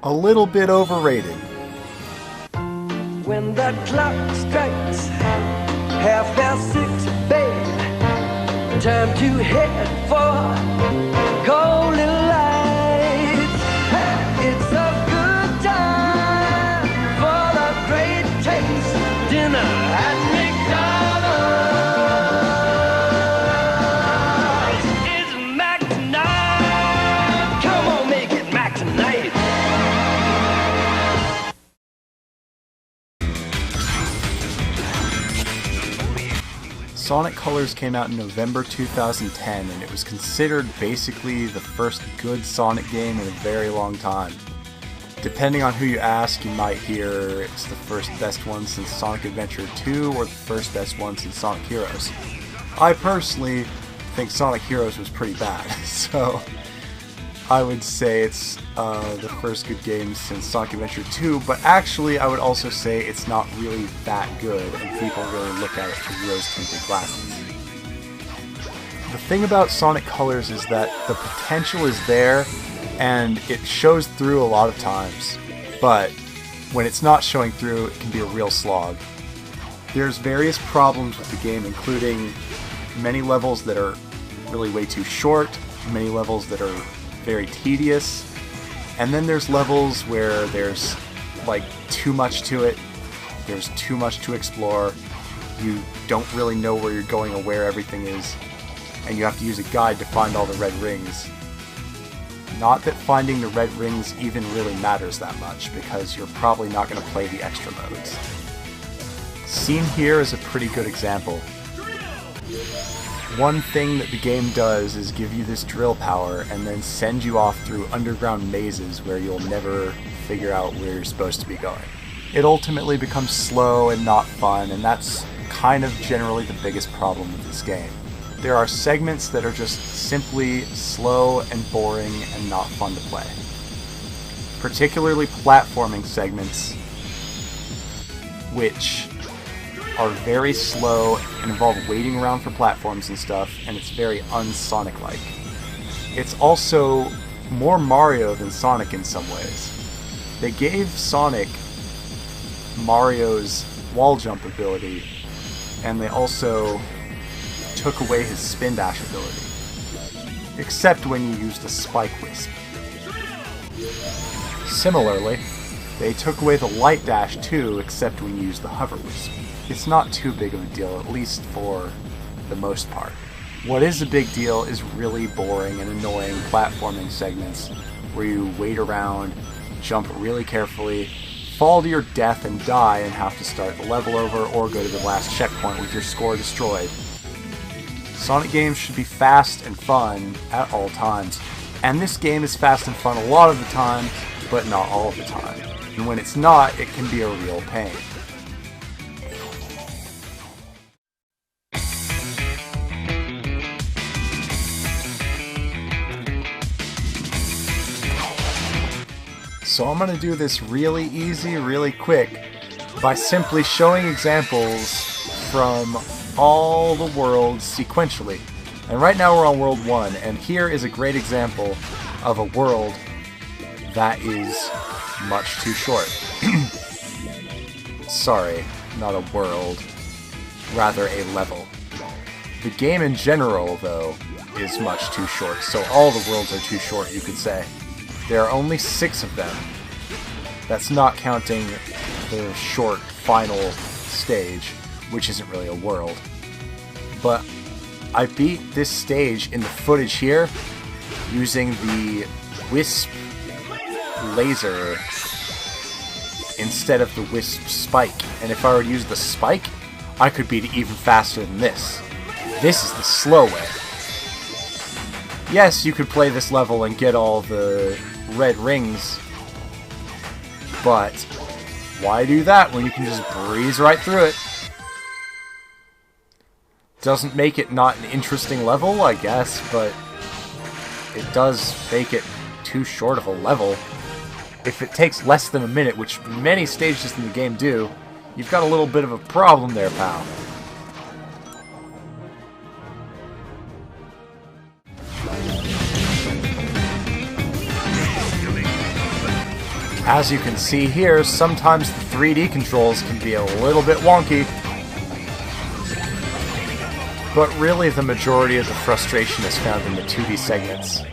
a little bit overrated. When the clock strikes 6:30, babe, time to head for golden lights. It's a good time for the great taste dinner at McDonald's. It's Mac tonight. Come on, make it Mac tonight. Sonic Colors came out in November 2010, and it was considered basically the first good Sonic game in a very long time. Depending on who you ask, you might hear it's the first best one since Sonic Adventure 2 or the first best one since Sonic Heroes. I personally think Sonic Heroes was pretty bad, so I would say it's the first good game since Sonic Adventure 2, but actually I would also say it's not really that good, and people really look at it through rose-tinted glasses. The thing about Sonic Colors is that the potential is there, and it shows through a lot of times, but when it's not showing through, it can be a real slog. There's various problems with the game, including many levels that are really way too short, many levels that are very tedious, and then there's levels where there's like too much to it, there's too much to explore, you don't really know where you're going or where everything is, and you have to use a guide to find all the red rings. Not that finding the red rings even really matters that much, because you're probably not going to play the extra modes. Seen here is a pretty good example. One thing that the game does is give you this drill power and then send you off through underground mazes where you'll never figure out where you're supposed to be going. It ultimately becomes slow and not fun, and that's kind of generally the biggest problem with this game. There are segments that are just simply slow and boring and not fun to play. Particularly platforming segments, which are very slow and involve waiting around for platforms and stuff, and it's very un-Sonic-like. It's also more Mario than Sonic in some ways. They gave Sonic Mario's wall jump ability, and they also took away his spin dash ability. Except when you use the Spike Wisp. Similarly, they took away the light dash too, except when you use the hover wisp. It's not too big of a deal, at least for the most part. What is a big deal is really boring and annoying platforming segments where you wait around, jump really carefully, fall to your death and die and have to start the level over or go to the last checkpoint with your score destroyed. Sonic games should be fast and fun at all times, and this game is fast and fun a lot of the time, but not all of the time. And when it's not, it can be a real pain. So I'm going to do this really easy, really quick, by simply showing examples from all the worlds sequentially. And right now we're on World 1, and here is a great example of a world that is much too short. Sorry, not a world, rather a level. The game in general, though, is much too short, so all the worlds are too short, you could say. There are only 6 of them. That's not counting the short final stage, which isn't really a world. But I beat this stage in the footage here using the Wisp laser instead of the Wisp spike. And if I were to use the spike, I could beat it even faster than this. This is the slow way. Yes, you could play this level and get all the red rings, but why do that when you can just breeze right through it? Doesn't make it not an interesting level, I guess, but it does make it too short of a level. If it takes less than a minute, which many stages in the game do, you've got a little bit of a problem there, pal. As you can see here, sometimes the 3D controls can be a little bit wonky, but really the majority of the frustration is found in the 2D segments.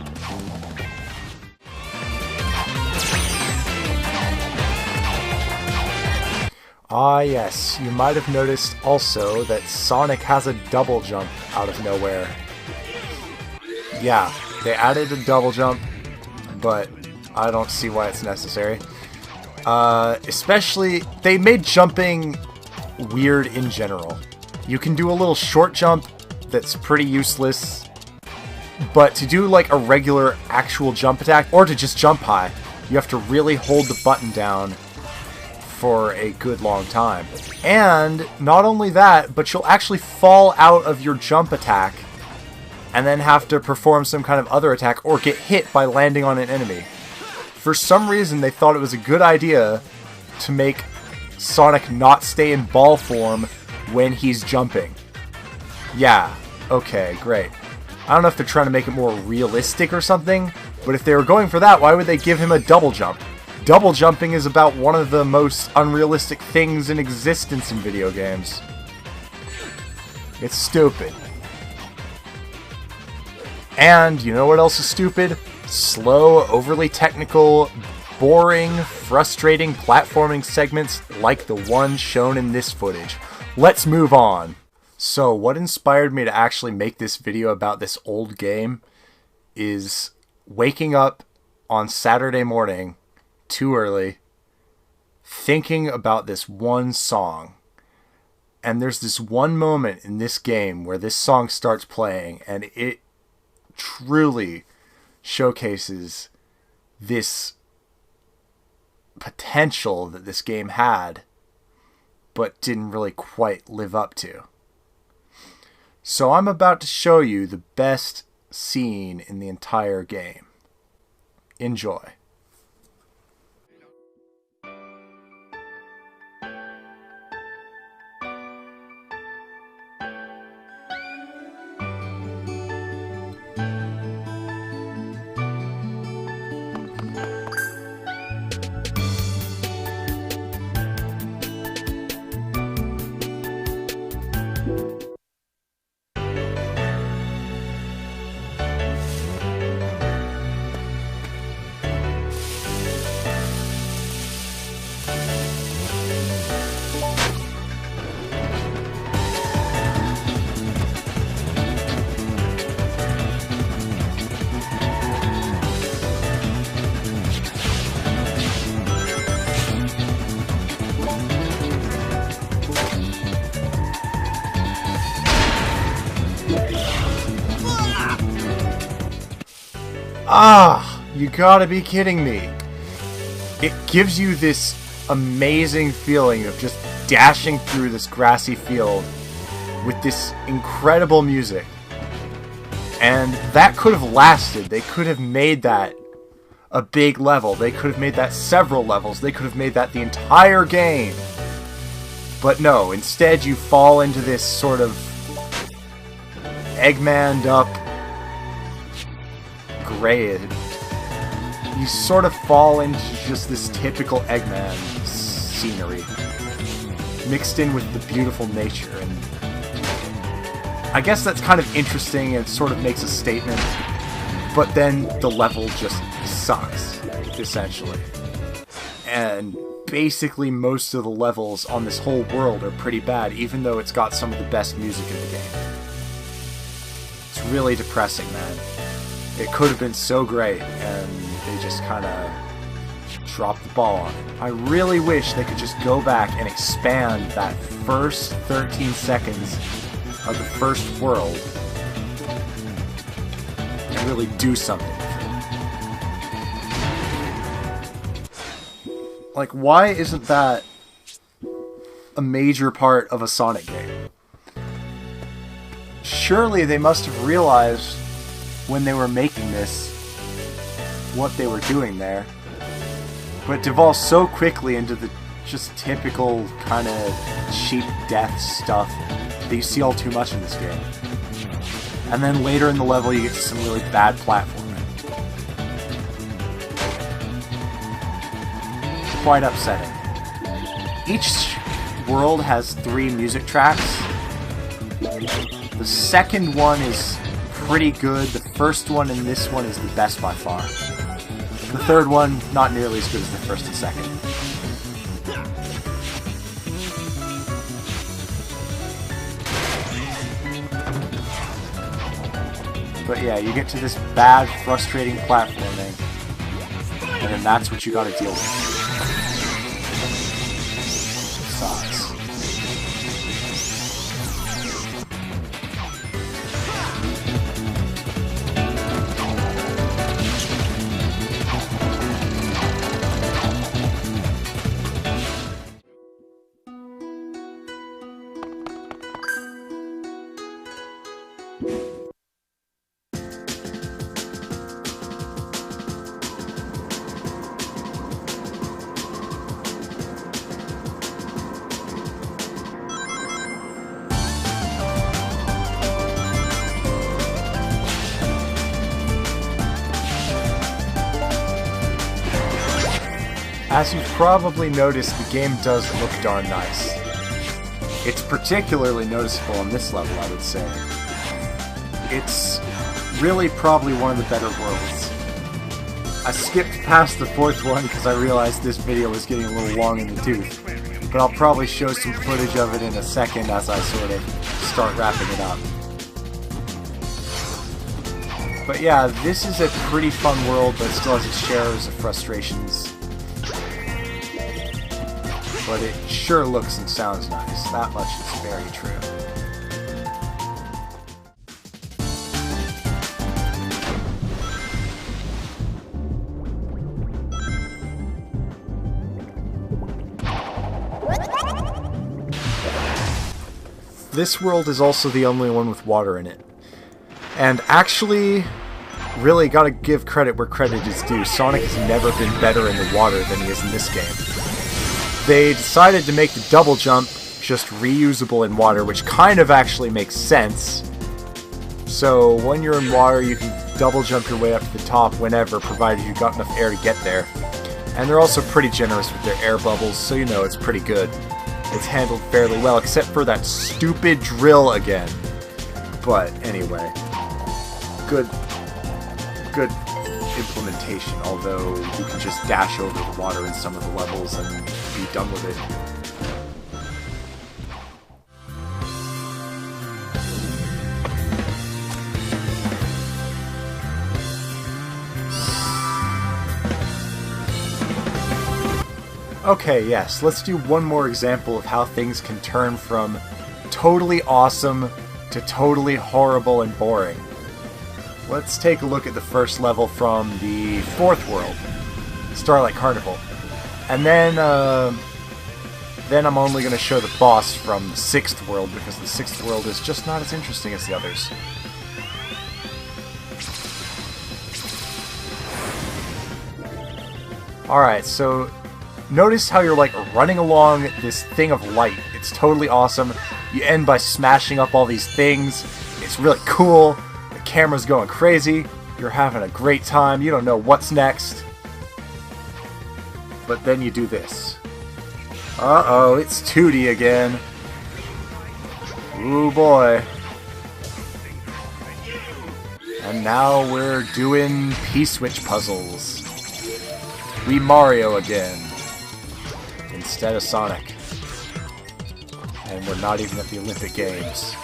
Ah yes, you might have noticed also that Sonic has a double jump out of nowhere. Yeah, they added a double jump, but I don't see why it's necessary. Especially, they made jumping weird in general. You can do a little short jump that's pretty useless, but to do like a regular actual jump attack, or to just jump high, you have to really hold the button down for a good long time. And not only that, but you'll actually fall out of your jump attack and then have to perform some kind of other attack or get hit by landing on an enemy. For some reason, they thought it was a good idea to make Sonic not stay in ball form when he's jumping. Yeah, okay, great. I don't know if they're trying to make it more realistic or something, but if they were going for that, why would they give him a double jump? Double jumping is about one of the most unrealistic things in existence in video games. It's stupid. And you know what else is stupid? Slow, overly technical, boring, frustrating platforming segments like the one shown in this footage. Let's move on. So what inspired me to actually make this video about this old game is waking up on Saturday morning too early, thinking about this one song. And there's this one moment in this game where this song starts playing, and it truly showcases this potential that this game had, but didn't really quite live up to. So I'm about to show you the best scene in the entire game. Enjoy. Ah, you gotta be kidding me. It gives you this amazing feeling of just dashing through this grassy field with this incredible music. And that could have lasted. They could have made that a big level. They could have made that several levels. They could have made that the entire game. But no, instead you fall into this sort of Eggman'd up gray. You sort of fall into just this typical Eggman scenery, mixed in with the beautiful nature, and I guess that's kind of interesting and sort of makes a statement, but then the level just sucks, essentially. And basically most of the levels on this whole world are pretty bad, even though it's got some of the best music in the game. It's really depressing, man. It could have been so great, and they just kind of dropped the ball on it. I really wish they could just go back and expand that first 13 seconds of the first world and really do something with it. Like, why isn't that a major part of a Sonic game? Surely they must have realized when they were making this what they were doing there, but it devolves so quickly into the just typical kind of cheap death stuff that you see all too much in this game. And then later in the level you get to some really bad platforming. quite upsetting. Each world has 3 music tracks. The second one is pretty good. The first one and this one is the best by far. The third one, not nearly as good as the first and second. But yeah, you get to this bad, frustrating platforming, and then that's what you gotta deal with. It sucks. As you've probably noticed, the game does look darn nice. It's particularly noticeable on this level, I would say. It's really probably one of the better worlds. I skipped past the 4th one because I realized this video was getting a little long in the tooth, but I'll probably show some footage of it in a second as I sort of start wrapping it up. But yeah, this is a pretty fun world, but it still has its shares of frustrations. But it sure looks and sounds nice. That much is very true. This world is also the only one with water in it. And actually, really gotta give credit where credit is due. Sonic has never been better in the water than he is in this game. They decided to make the double jump just reusable in water, which kind of actually makes sense. So when you're in water, you can double jump your way up to the top whenever, provided you've got enough air to get there. And they're also pretty generous with their air bubbles, so you know it's pretty good. It's handled fairly well, except for that stupid drill again. But anyway, good implementation, although you can just dash over the water in some of the levels and be done with it. Okay, yes, let's do one more example of how things can turn from totally awesome to totally horrible and boring. Let's take a look at the first level from the 4th world, Starlight Carnival. And then I'm only going to show the boss from the 6th world, because the 6th world is just not as interesting as the others. Alright, so notice how you're like running along this thing of light. It's totally awesome. You end by smashing up all these things. It's really cool. The camera's going crazy. You're having a great time. You don't know what's next. But then you do this. Uh-oh, it's 2D again. Ooh boy. And now we're doing P-switch puzzles. We Mario again. Instead of Sonic. And we're not even at the Olympic Games.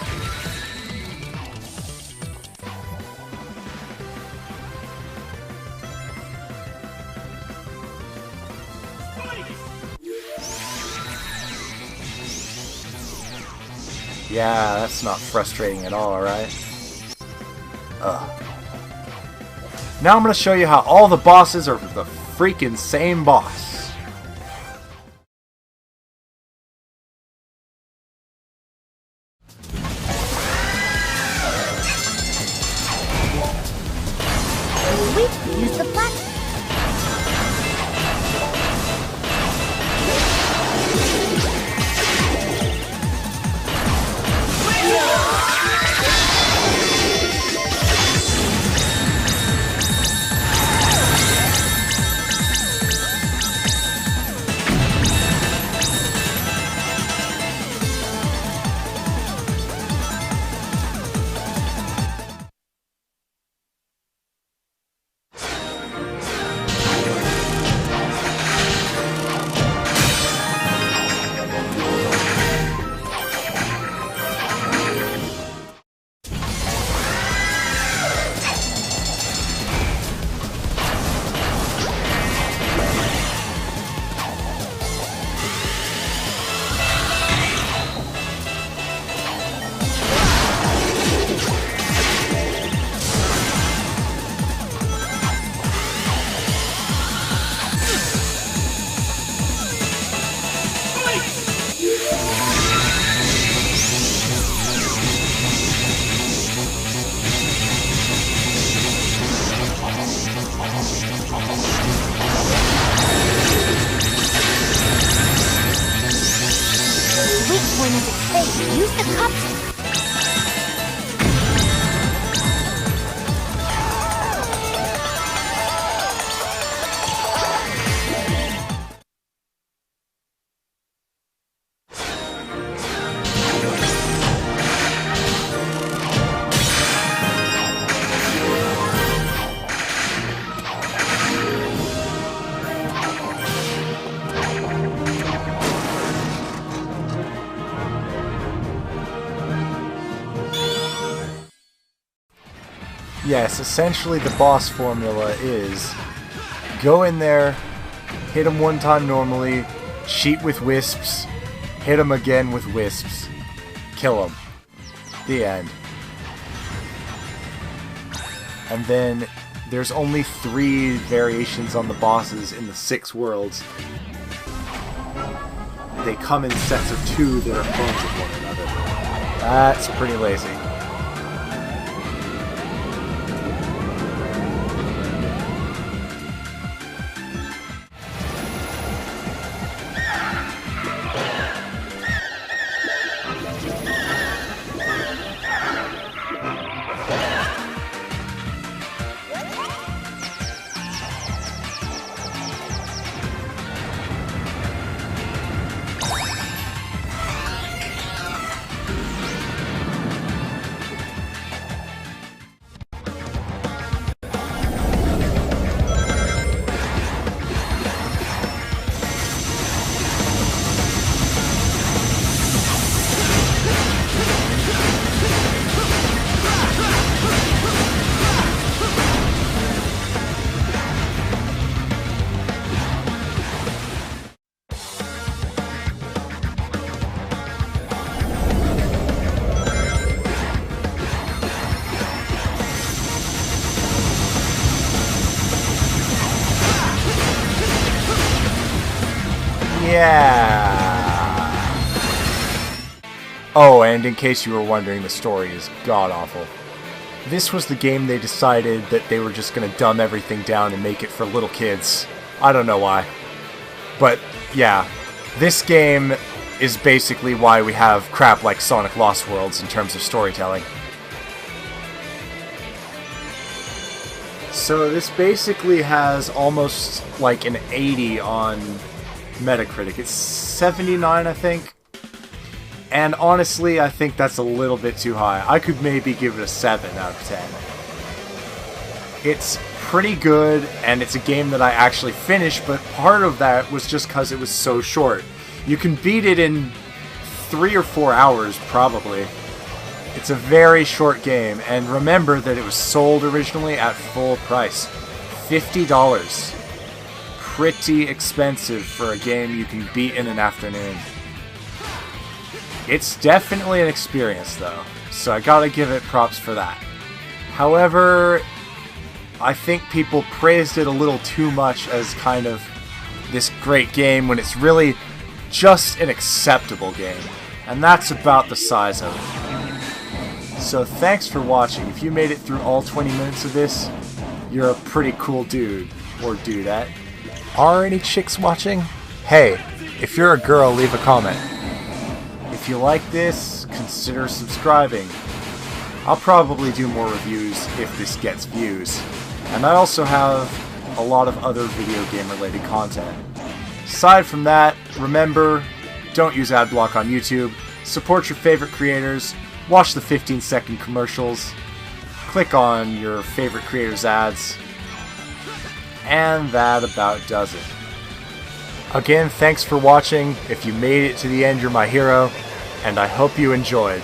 Yeah, that's not frustrating at all, right? Ugh. Now I'm going to show you how all the bosses are the freaking same boss. Use the platform. Weak point is its face. Use the cups. Yes, essentially the boss formula is go in there, hit him one time normally, cheat with wisps, hit him again with wisps, kill him. The end. And then there's only 3 variations on the bosses in the 6 worlds. They come in sets of 2 that are clones of one another. That's pretty lazy. Yeah. Oh, and in case you were wondering, the story is god-awful. This was the game they decided that they were just going to dumb everything down and make it for little kids. I don't know why. But, yeah. This game is basically why we have crap like Sonic Lost Worlds in terms of storytelling. So this basically has almost like an 80 on Metacritic. It's 79, I think. And honestly, I think that's a little bit too high. I could maybe give it a 7 out of 10. It's pretty good, and it's a game that I actually finished, but part of that was just because it was so short. You can beat it in 3 or 4 hours, probably. It's a very short game, and remember that it was sold originally at full price. $50. Pretty expensive for a game you can beat in an afternoon. It's definitely an experience, though, so I gotta give it props for that. However, I think people praised it a little too much as kind of this great game when it's really just an acceptable game, and that's about the size of it. So thanks for watching. If you made it through all 20 minutes of this, you're a pretty cool dude, or dudette. Are any chicks watching? Hey, if you're a girl, leave a comment. If you like this, consider subscribing. I'll probably do more reviews if this gets views. And I also have a lot of other video game related content. Aside from that, remember, don't use adblock on YouTube, support your favorite creators, watch the 15-second commercials, click on your favorite creators' ads, and that about does it. Again, thanks for watching. If you made it to the end, you're my hero, and I hope you enjoyed.